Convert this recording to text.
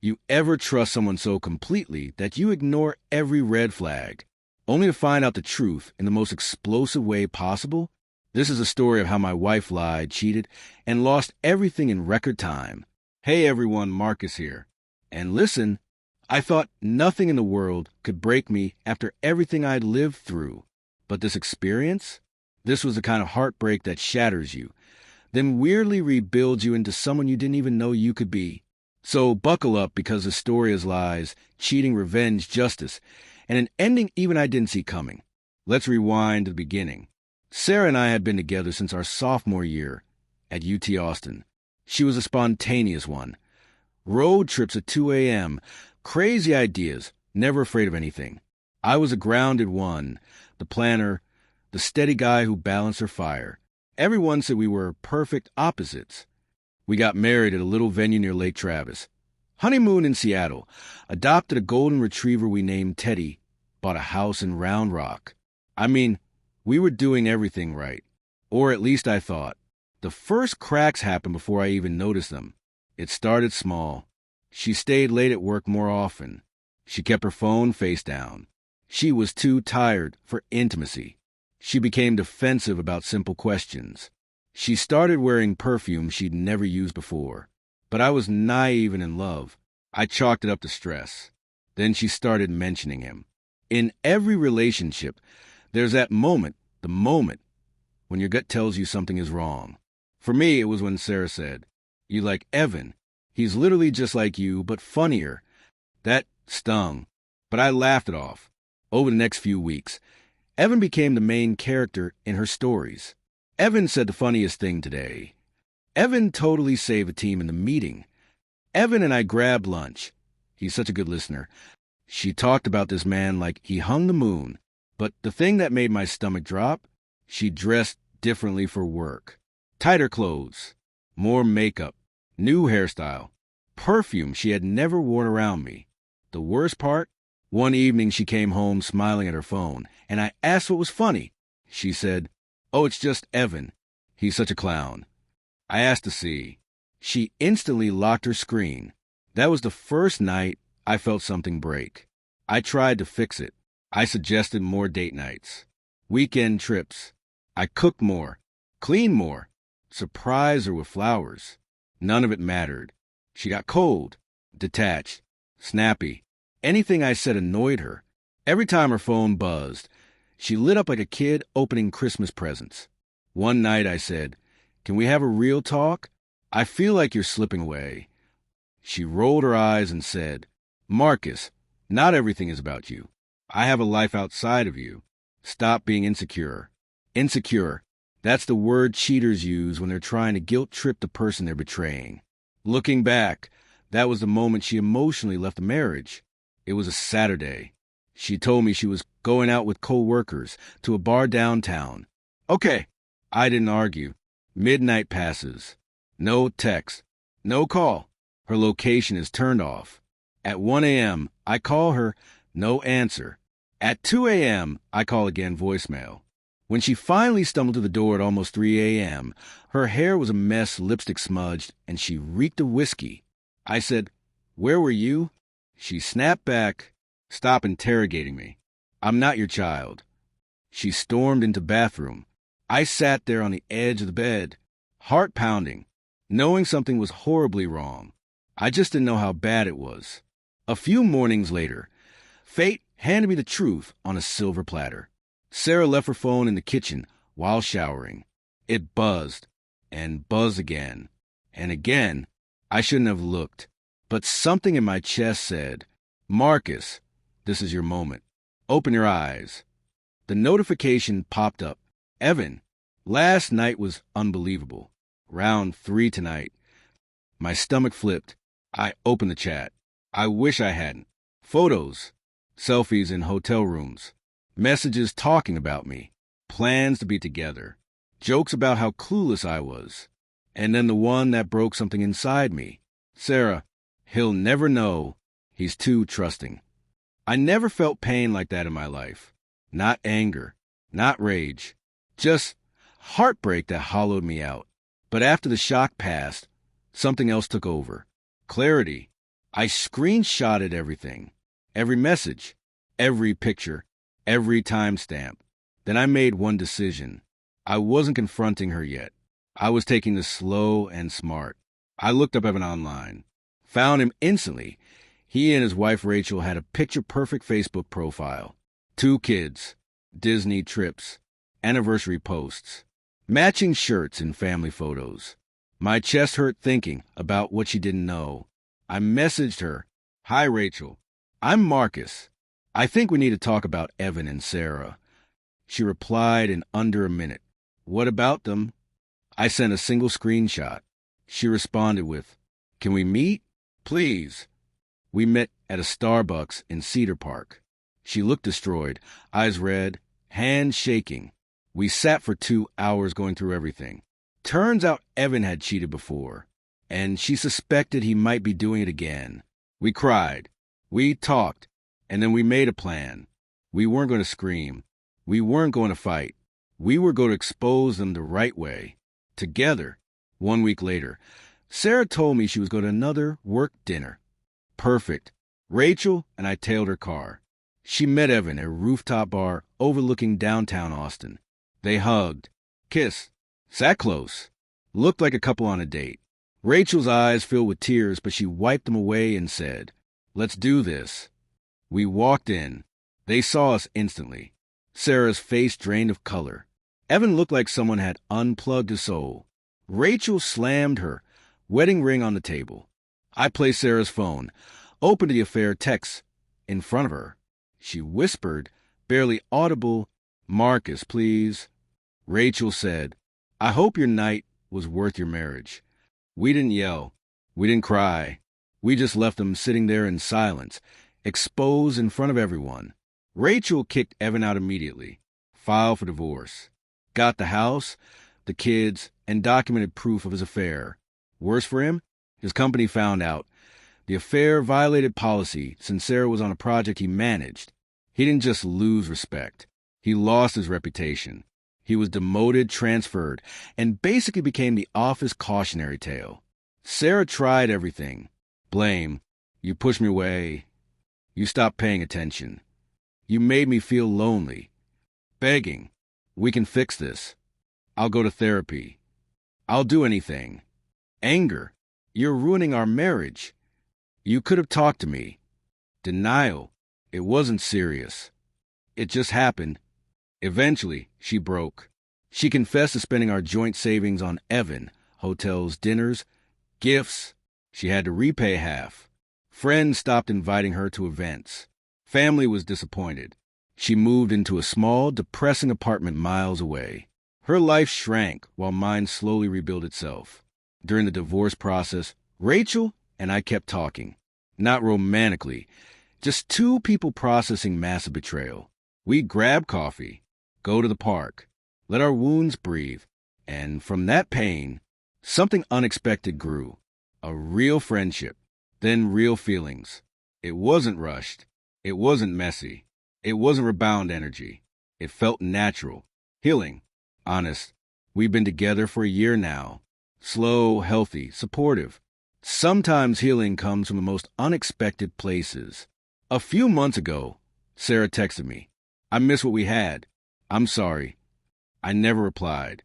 You ever trust someone so completely that you ignore every red flag, only to find out the truth in the most explosive way possible? This is a story of how my wife lied, cheated, and lost everything in record time. Hey everyone, Marcus here. And listen, I thought nothing in the world could break me after everything I'd lived through. But this experience? This was the kind of heartbreak that shatters you, then weirdly rebuilds you into someone you didn't even know you could be. So buckle up, because the story is lies, cheating, revenge, justice, and an ending even I didn't see coming. Let's rewind to the beginning. Sarah and I had been together since our sophomore year at UT Austin. She was a spontaneous one. Road trips at 2 a.m., crazy ideas, never afraid of anything. I was a grounded one, the planner, the steady guy who balanced her fire. Everyone said we were perfect opposites. We got married at a little venue near Lake Travis. Honeymoon in Seattle. Adopted a golden retriever we named Teddy. Bought a house in Round Rock. I mean, we were doing everything right. Or at least I thought. The first cracks happened before I even noticed them. It started small. She stayed late at work more often. She kept her phone face down. She was too tired for intimacy. She became defensive about simple questions. She started wearing perfume she'd never used before. But I was naive and in love. I chalked it up to stress. Then she started mentioning him. In every relationship, there's that moment, the moment, when your gut tells you something is wrong. For me, it was when Sarah said, "You like Evan. He's literally just like you, but funnier." That stung, but I laughed it off. Over the next few weeks, Evan became the main character in her stories. Evan said the funniest thing today. Evan totally saved the team in the meeting. Evan and I grabbed lunch. He's such a good listener. She talked about this man like he hung the moon. But the thing that made my stomach drop, she dressed differently for work. Tighter clothes, more makeup, new hairstyle, perfume she had never worn around me. The worst part? One evening she came home smiling at her phone, and I asked what was funny. She said, "Oh, it's just Evan. He's such a clown." I asked to see. She instantly locked her screen. That was the first night I felt something break. I tried to fix it. I suggested more date nights, weekend trips. I cooked more, cleaned more, surprised her with flowers. None of it mattered. She got cold, detached, snappy. Anything I said annoyed her. Every time her phone buzzed, she lit up like a kid opening Christmas presents. One night I said, "Can we have a real talk? I feel like you're slipping away." She rolled her eyes and said, "Marcus, not everything is about you. I have a life outside of you. Stop being insecure." Insecure. That's the word cheaters use when they're trying to guilt trip the person they're betraying. Looking back, that was the moment she emotionally left the marriage. It was a Saturday. She told me she was going out with coworkers to a bar downtown. Okay. I didn't argue. Midnight passes. No text. No call. Her location is turned off. At 1 a.m., I call her. No answer. At 2 a.m., I call again, voicemail. When she finally stumbled to the door at almost 3 a.m., her hair was a mess, lipstick smudged, and she reeked of whiskey. I said, "Where were you?" She snapped back, "Stop interrogating me. I'm not your child." She stormed into the bathroom. I sat there on the edge of the bed, heart pounding, knowing something was horribly wrong. I just didn't know how bad it was. A few mornings later, fate handed me the truth on a silver platter. Sarah left her phone in the kitchen while showering. It buzzed, and buzzed again, and again. I shouldn't have looked, but something in my chest said, "Marcus, this is your moment. Open your eyes." The notification popped up. "Evan, last night was unbelievable. Round 3 tonight." My stomach flipped. I opened the chat. I wish I hadn't. Photos, selfies in hotel rooms, messages talking about me, plans to be together, jokes about how clueless I was. And then the one that broke something inside me. "Sarah, he'll never know. He's too trusting." I never felt pain like that in my life. Not anger, not rage, just heartbreak that hollowed me out. But after the shock passed, something else took over. Clarity. I screenshotted everything, every message, every picture, every timestamp. Then I made one decision. I wasn't confronting her yet. I was taking this slow and smart. I looked up Evan online, found him instantly. He and his wife Rachel had a picture-perfect Facebook profile. 2 kids, Disney trips, anniversary posts, matching shirts and family photos. My chest hurt thinking about what she didn't know. I messaged her, "Hi, Rachel. I'm Marcus. I think we need to talk about Evan and Sarah." She replied in under a minute. "What about them?" I sent a single screenshot. She responded with, "Can we meet? Please." We met at a Starbucks in Cedar Park. She looked destroyed, eyes red, hands shaking. We sat for 2 hours going through everything. Turns out Evan had cheated before, and she suspected he might be doing it again. We cried. We talked, and then we made a plan. We weren't going to scream. We weren't going to fight. We were going to expose them the right way. Together. 1 week later, Sarah told me she was going to another work dinner. Perfect. Rachel and I tailed her car. She met Evan at a rooftop bar overlooking downtown Austin. They hugged, kissed, sat close, looked like a couple on a date. Rachel's eyes filled with tears, but she wiped them away and said, "Let's do this." We walked in. They saw us instantly. Sarah's face drained of color. Evan looked like someone had unplugged his soul. Rachel slammed her wedding ring on the table. I placed Sarah's phone, opened the affair text in front of her. She whispered, barely audible, "Marcus, please." Rachel said, "I hope your night was worth your marriage." We didn't yell. We didn't cry. We just left them sitting there in silence, exposed in front of everyone. Rachel kicked Evan out immediately, filed for divorce, got the house, the kids, and documented proof of his affair. Worse for him, his company found out. The affair violated policy since Sarah was on a project he managed. He didn't just lose respect. He lost his reputation. He was demoted, transferred, and basically became the office cautionary tale. Sarah tried everything. Blame. You pushed me away. You stopped paying attention. You made me feel lonely. Begging. We can fix this. I'll go to therapy. I'll do anything. Anger. You're ruining our marriage. You could have talked to me. Denial. It wasn't serious. It just happened. Eventually, she broke. She confessed to spending our joint savings on Evan, hotels, dinners, gifts. She had to repay half. Friends stopped inviting her to events. Family was disappointed. She moved into a small, depressing apartment miles away. Her life shrank while mine slowly rebuilt itself. During the divorce process, Rachel and I kept talking. Not romantically, just 2 people processing massive betrayal. We'd grab coffee, go to the park, let our wounds breathe, and from that pain, something unexpected grew. A real friendship, then real feelings. It wasn't rushed. It wasn't messy. It wasn't rebound energy. It felt natural, healing, honest. We've been together for a year now. Slow, healthy, supportive. Sometimes healing comes from the most unexpected places. A few months ago, Sarah texted me, "I miss what we had. I'm sorry." I never replied.